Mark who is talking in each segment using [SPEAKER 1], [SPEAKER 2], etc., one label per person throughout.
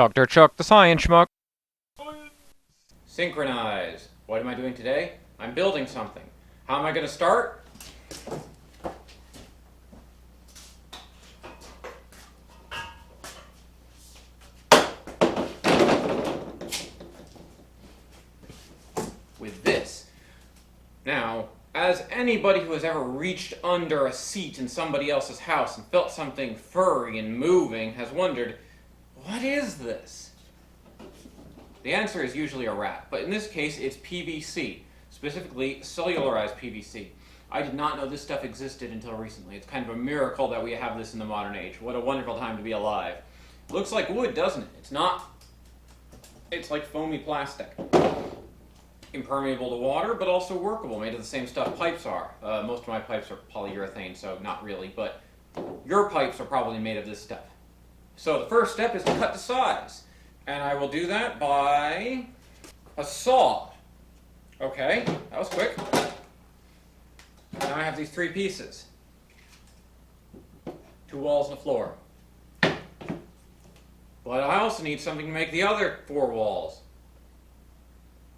[SPEAKER 1] Dr. Chuck, the science schmuck.
[SPEAKER 2] Synchronize. What am I doing today? I'm building something. How am I going to start? With this. Now, as anybody who has ever reached under a seat in somebody else's house and felt something furry and moving has wondered, what is this? The answer is usually a rat, but in this case it's PVC, specifically cellularized PVC. I did not know this stuff existed until recently. It's kind of a miracle that we have this in the modern age. What a wonderful time to be alive. It looks like wood, doesn't it? It's not. It's like foamy plastic. Impermeable to water, but also workable, made of the same stuff pipes are. Most of my pipes are polyurethane, so not really, but your pipes are probably made of this stuff. So the first step is to cut to size. And I will do that by a saw. Okay, that was quick. Now I have these three pieces. 2 walls and a floor. But I also need something to make the other 4 walls.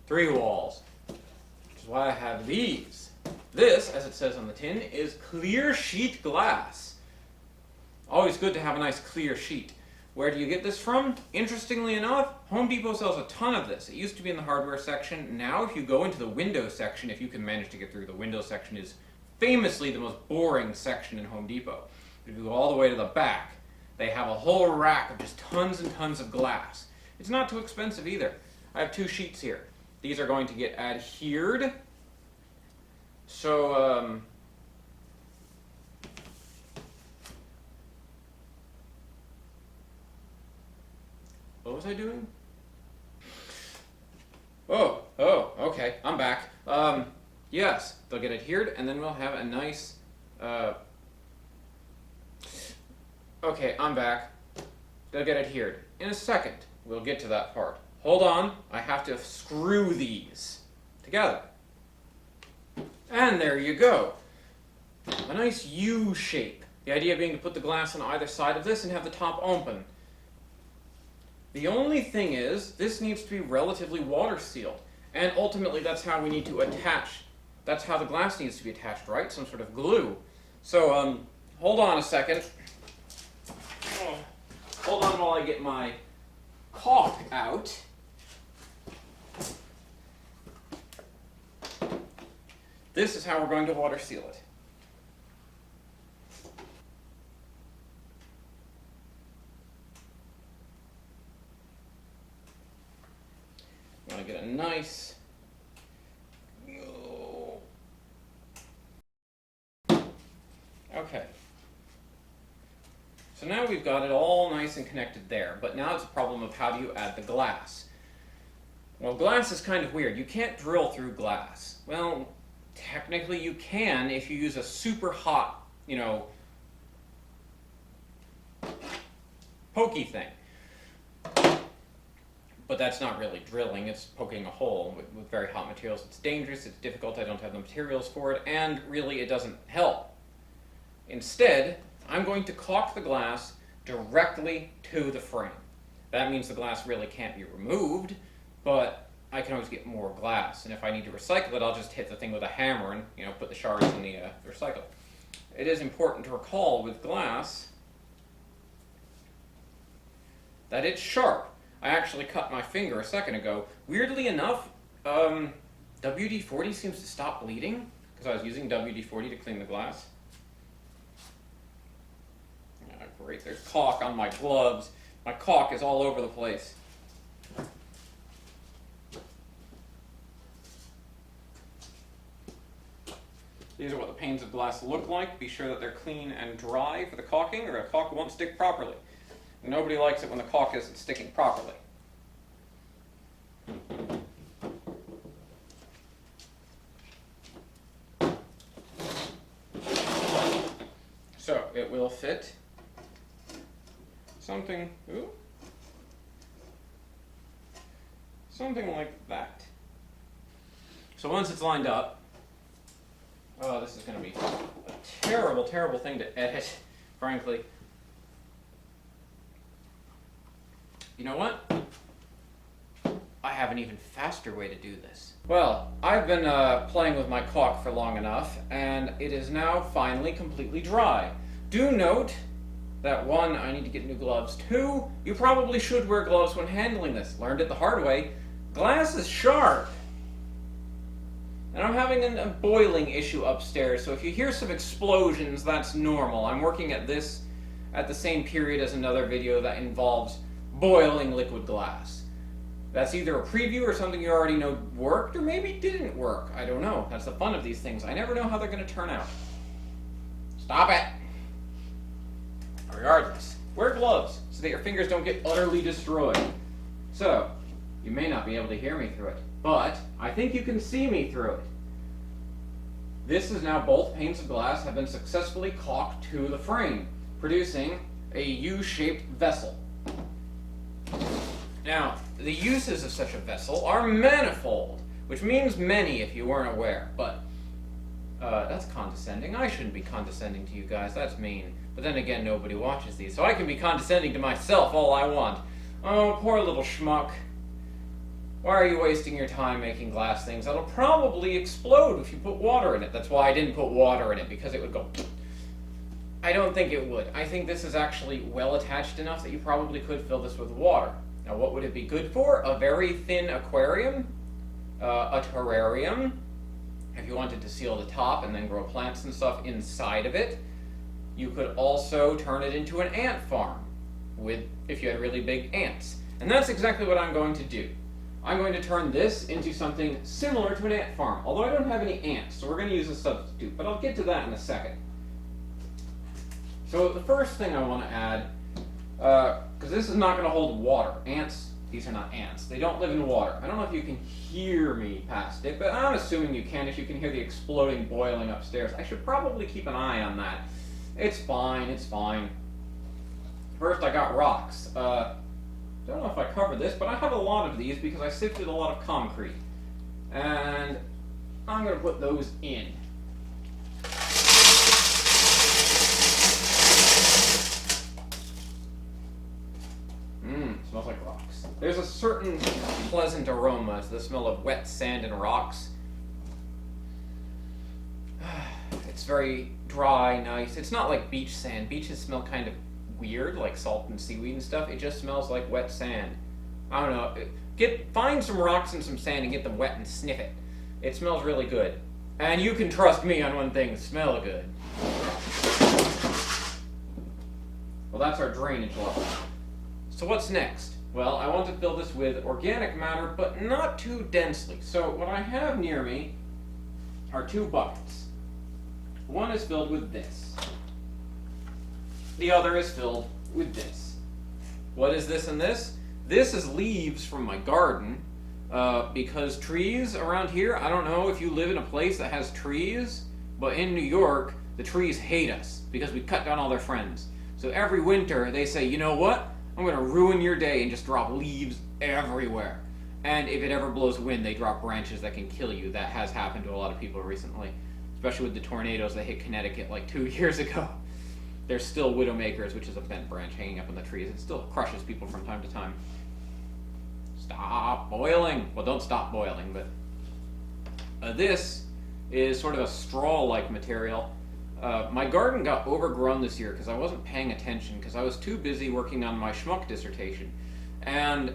[SPEAKER 2] 3 walls. Which is why I have these. This, as it says on the tin, is clear sheet glass. Always good to have a nice clear sheet. Where do you get this from? Interestingly enough, Home Depot sells a ton of this. It used to be in the hardware section. Now if you go into the Windows section, if you can manage to get through, the Windows section is famously the most boring section in Home Depot. If you go all the way to the back, they have a whole rack of just tons and tons of glass. It's not too expensive either. I have 2 sheets here. These are going to get adhered. So, what was I doing? Okay, I'm back. Yes, they'll get adhered, and then we'll have a nice, okay, I'm back. They'll get adhered. In a second, we'll get to that part. Hold on, I have to screw these together. And there you go. A nice U shape. The idea being to put the glass on either side of this and have the top open. The only thing is, this needs to be relatively water sealed. And ultimately, that's how we need to attach. That's how the glass needs to be attached, right? Some sort of glue. So, hold on a second. Hold on while I get my caulk out. This is how we're going to water seal it. I want to get a nice. Okay. So now we've got it all nice and connected there, but now it's a problem of how do you add the glass. Well, glass is kind of weird. You can't drill through glass. Well, technically you can if you use a super hot, pokey thing. But that's not really drilling, it's poking a hole with very hot materials. It's dangerous, it's difficult, I don't have the materials for it, and really it doesn't help. Instead, I'm going to caulk the glass directly to the frame. That means the glass really can't be removed, but I can always get more glass. And if I need to recycle it, I'll just hit the thing with a hammer and put the shards in the recycle. It is important to recall with glass that it's sharp. I actually cut my finger a second ago. Weirdly enough, WD-40 seems to stop bleeding because I was using WD-40 to clean the glass. Great, there's caulk on my gloves. My caulk is all over the place. These are what the panes of glass look like. Be sure that they're clean and dry for the caulking, or a caulk won't stick properly. Nobody likes it when the caulk isn't sticking properly. So, it will fit something like that. So once it's lined up, oh, this is going to be a terrible, terrible thing to edit, frankly. You know what? I have an even faster way to do this. Well, I've been playing with my caulk for long enough, and it is now finally completely dry. Do note that 1, I need to get new gloves. 2, you probably should wear gloves when handling this. Learned it the hard way. Glass is sharp. And I'm having a boiling issue upstairs, so if you hear some explosions, that's normal. I'm working at this at the same period as another video that involves boiling liquid glass. That's either a preview or something you already know worked, or maybe didn't work. I don't know. That's the fun of these things. I never know how they're going to turn out. Stop it! Regardless, wear gloves so that your fingers don't get utterly destroyed. So, you may not be able to hear me through it, but I think you can see me through it. This is now both panes of glass have been successfully caulked to the frame, producing a U-shaped vessel. Now, the uses of such a vessel are manifold, which means many if you weren't aware, but that's condescending. I shouldn't be condescending to you guys, that's mean. But then again, nobody watches these, so I can be condescending to myself all I want. Oh, poor little schmuck. Why are you wasting your time making glass things that'll probably explode if you put water in it? That's why I didn't put water in it, because it would go... I don't think it would. I think this is actually well attached enough that you probably could fill this with water. Now, what would it be good for? A very thin aquarium, a terrarium, if you wanted to seal the top and then grow plants and stuff inside of it. You could also turn it into an ant farm, if you had really big ants. And that's exactly what I'm going to do. I'm going to turn this into something similar to an ant farm, although I don't have any ants, so we're going to use a substitute, but I'll get to that in a second. So the first thing I want to add, because this is not going to hold water. Ants, these are not ants. They don't live in water. I don't know if you can hear me past it, but I'm assuming you can if you can hear the exploding boiling upstairs. I should probably keep an eye on that. It's fine, it's fine. First I got rocks. Don't know if I covered this, but I have a lot of these because I sifted a lot of concrete. And I'm going to put those in. Smells like rocks. There's a certain pleasant aroma to the smell of wet sand and rocks. It's very dry, nice. It's not like beach sand. Beaches smell kind of weird, like salt and seaweed and stuff. It just smells like wet sand. I don't know. Find some rocks and some sand and get them wet and sniff it. It smells really good. And you can trust me on one thing, smell good. Well, that's our drainage level. So what's next? Well, I want to fill this with organic matter, but not too densely. So what I have near me are 2 buckets. One is filled with this. The other is filled with this. What is this and this? This is leaves from my garden, because trees around here, I don't know if you live in a place that has trees, but in New York, the trees hate us because we cut down all their friends. So every winter, they say, you know what? I'm going to ruin your day and just drop leaves everywhere. And if it ever blows wind, they drop branches that can kill you. That has happened to a lot of people recently, especially with the tornadoes that hit Connecticut like 2 years ago. There's still widowmakers, which is a bent branch hanging up in the trees. It still crushes people from time to time. Stop boiling. Well, don't stop boiling, but this is sort of a straw-like material. My garden got overgrown this year because I wasn't paying attention because I was too busy working on my schmuck dissertation. And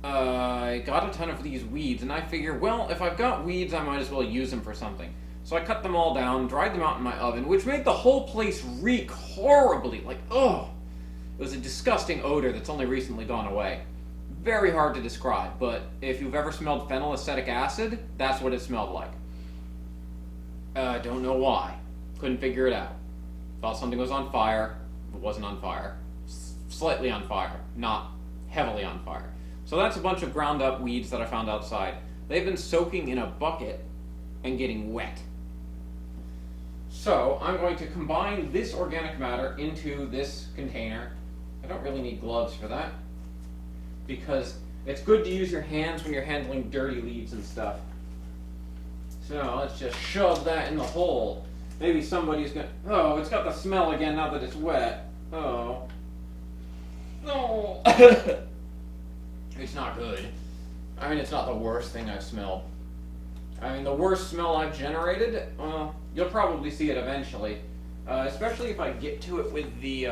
[SPEAKER 2] I got a ton of these weeds, and I figure, well, if I've got weeds, I might as well use them for something. So I cut them all down, dried them out in my oven, which made the whole place reek horribly. Like, ugh. It was a disgusting odor that's only recently gone away. Very hard to describe, but if you've ever smelled phenylacetic acid, that's what it smelled like. Don't know why. Couldn't figure it out. Thought something was on fire. It wasn't on fire. Slightly on fire, not heavily on fire. So that's a bunch of ground up weeds that I found outside. They've been soaking in a bucket and getting wet. So I'm going to combine this organic matter into this container. I don't really need gloves for that, because it's good to use your hands when you're handling dirty leaves and stuff. So let's just shove that in the hole. Maybe somebody's gonna... Oh, it's got the smell again now that it's wet. Oh. No. It's not good. I mean, it's not the worst thing I've smelled. I mean, the worst smell I've generated, well, you'll probably see it eventually. Especially if I get to it with the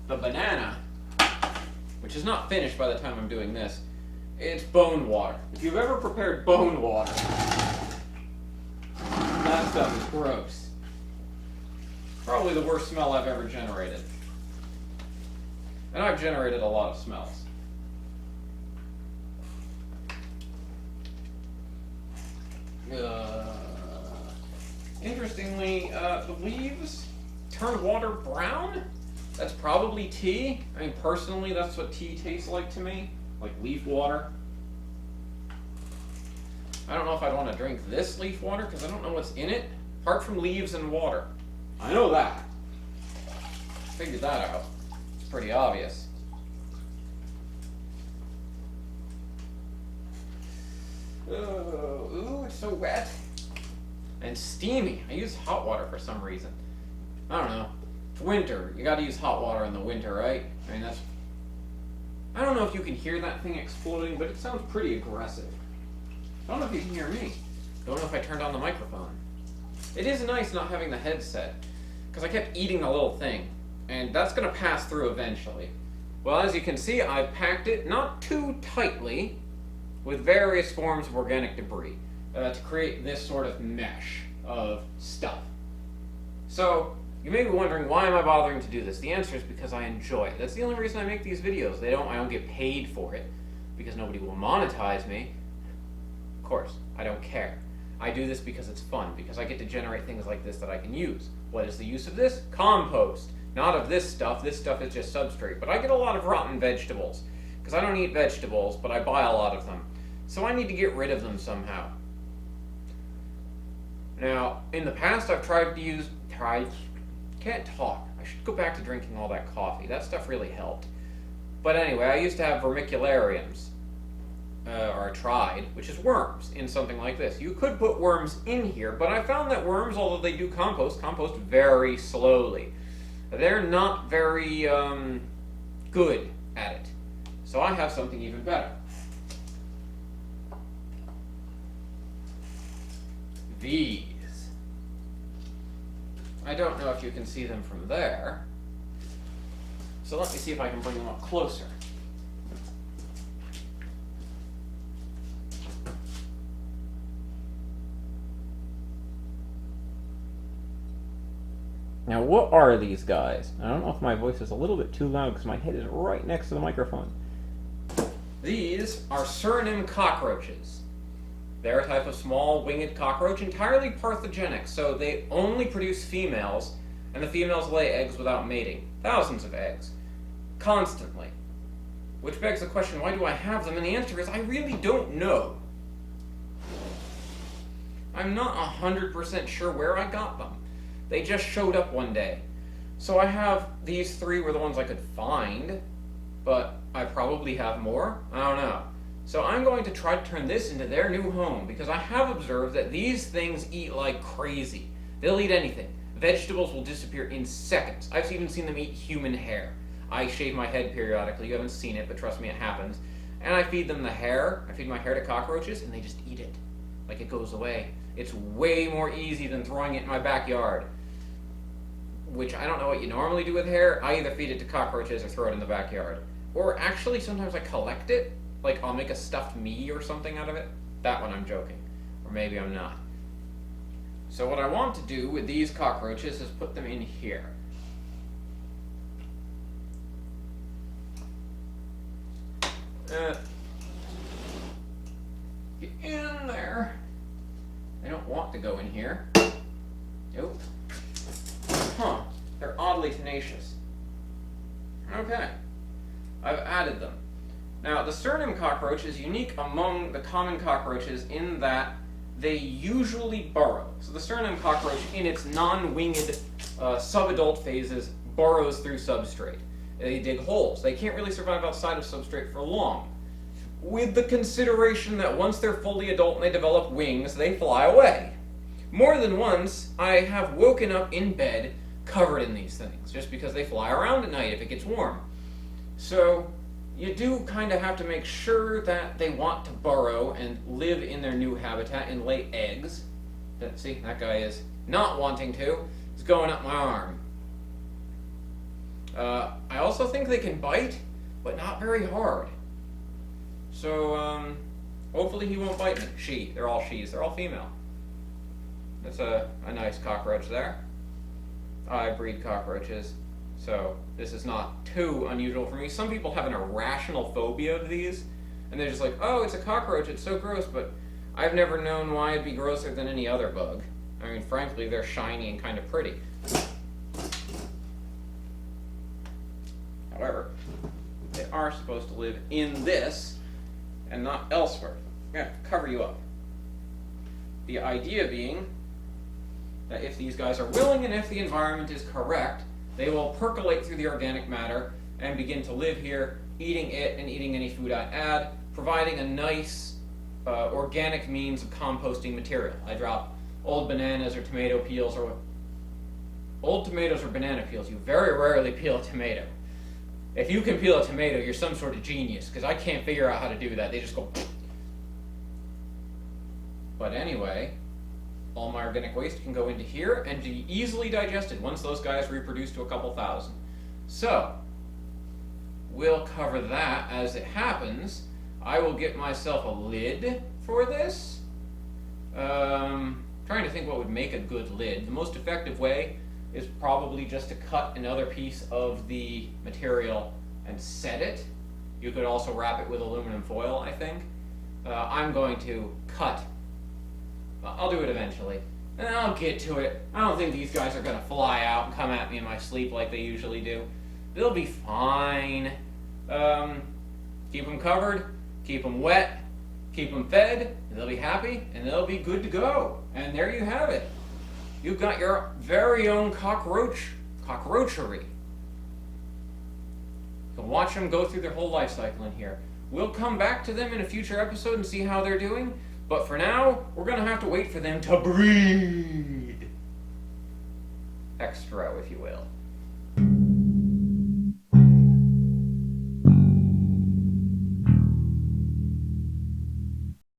[SPEAKER 2] banana, which is not finished by the time I'm doing this. It's bone water. If you've ever prepared bone water, that stuff is gross. Probably the worst smell I've ever generated. And I've generated a lot of smells. Interestingly, the leaves turn water brown? That's probably tea. I mean, personally, that's what tea tastes like to me. Like leaf water. I don't know if I'd want to drink this leaf water, because I don't know what's in it, apart from leaves and water. I know that. Figured that out. It's pretty obvious. Ooh, it's so wet. And steamy. I use hot water for some reason. I don't know. It's winter. You gotta use hot water in the winter, right? I mean, that's... I don't know if you can hear that thing exploding, but it sounds pretty aggressive. I don't know if you can hear me. Don't know if I turned on the microphone. It is nice not having the headset, because I kept eating the little thing, and that's gonna pass through eventually. Well, as you can see, I've packed it not too tightly with various forms of organic debris to create this sort of mesh of stuff. So, you may be wondering, why am I bothering to do this? The answer is because I enjoy it. That's the only reason I make these videos. I don't get paid for it, because nobody will monetize me. Of course, I don't care. I do this because it's fun, because I get to generate things like this that I can use. What is the use of this? Compost. Not of this stuff. This stuff is just substrate. But I get a lot of rotten vegetables, because I don't eat vegetables, but I buy a lot of them. So I need to get rid of them somehow. Now, in the past, I've can't talk. I should go back to drinking all that coffee. That stuff really helped. But anyway, I used to have vermiculariums, or I tried, which is worms, in something like this. You could put worms in here, but I found that worms, although they do compost very slowly. They're not very good at it. So I have something even better. These. I don't know if you can see them from there. So let me see if I can bring them up closer. Now, what are these guys? I don't know if my voice is a little bit too loud because my head is right next to the microphone. These are Suriname cockroaches. They're a type of small winged cockroach, entirely parthogenic, so they only produce females, and the females lay eggs without mating. Thousands of eggs. Constantly. Which begs the question, why do I have them? And the answer is, I really don't know. I'm not 100% sure where I got them. They just showed up one day. So I have these three were the ones I could find, but I probably have more. I don't know. So I'm going to try to turn this into their new home, because I have observed that these things eat like crazy. They'll eat anything. Vegetables will disappear in seconds. I've even seen them eat human hair. I shave my head periodically. You haven't seen it, but trust me, it happens. And I feed them the hair. I feed my hair to cockroaches, and they just eat it. Like it goes away. It's way more easy than throwing it in my backyard. Which I don't know what you normally do with hair. I either feed it to cockroaches or throw it in the backyard. Or actually, sometimes I collect it. Like, I'll make a stuffed me or something out of it. That one I'm joking. Or maybe I'm not. So what I want to do with these cockroaches is put them in here. Get in there. They don't want to go in here. Nope. Huh. They're oddly tenacious. Okay. I've added them. Now, the Suriname cockroach is unique among the common cockroaches in that they usually burrow. So the Suriname cockroach, in its non-winged subadult phases, burrows through substrate. They dig holes. They can't really survive outside of substrate for long, with the consideration that once they're fully adult and they develop wings, they fly away. More than once, I have woken up in bed covered in these things, just because they fly around at night if it gets warm. So you do kind of have to make sure that they want to burrow and live in their new habitat and lay eggs. See, that guy is not wanting to. He's going up my arm. I also think they can bite, but not very hard. So, hopefully he won't bite me. She. They're all she's. They're all female. That's a nice cockroach there. I breed cockroaches, so this is not too unusual for me. Some people have an irrational phobia of these, and they're just like, oh, it's a cockroach, it's so gross, but I've never known why it'd be grosser than any other bug. I mean, frankly, they're shiny and kind of pretty. However, they are supposed to live in this and not elsewhere. I'm going to have to cover you up. The idea being that if these guys are willing and if the environment is correct, they will percolate through the organic matter and begin to live here, eating it and eating any food I add, providing a nice organic means of composting material. I drop old bananas or tomato peels or old tomatoes or banana peels. You very rarely peel a tomato. If you can peel a tomato, you're some sort of genius, because I can't figure out how to do that. They just go. But anyway, all my organic waste can go into here and be easily digested once those guys reproduce to a couple thousand. So, we'll cover that as it happens. I will get myself a lid for this. Trying to think what would make a good lid. The most effective way is probably just to cut another piece of the material and set it. You could also wrap it with aluminum foil, I think. I'm going to cut. I'll do it eventually. And I'll get to it. I don't think these guys are going to fly out and come at me in my sleep like they usually do. They'll be fine. Keep them covered, keep them wet, keep them fed, and they'll be happy, and they'll be good to go. And there you have it. You've got your very own cockroachery. You can watch them go through their whole life cycle in here. We'll come back to them in a future episode and see how they're doing, but for now, we're going to have to wait for them to breed. Extra, if you will.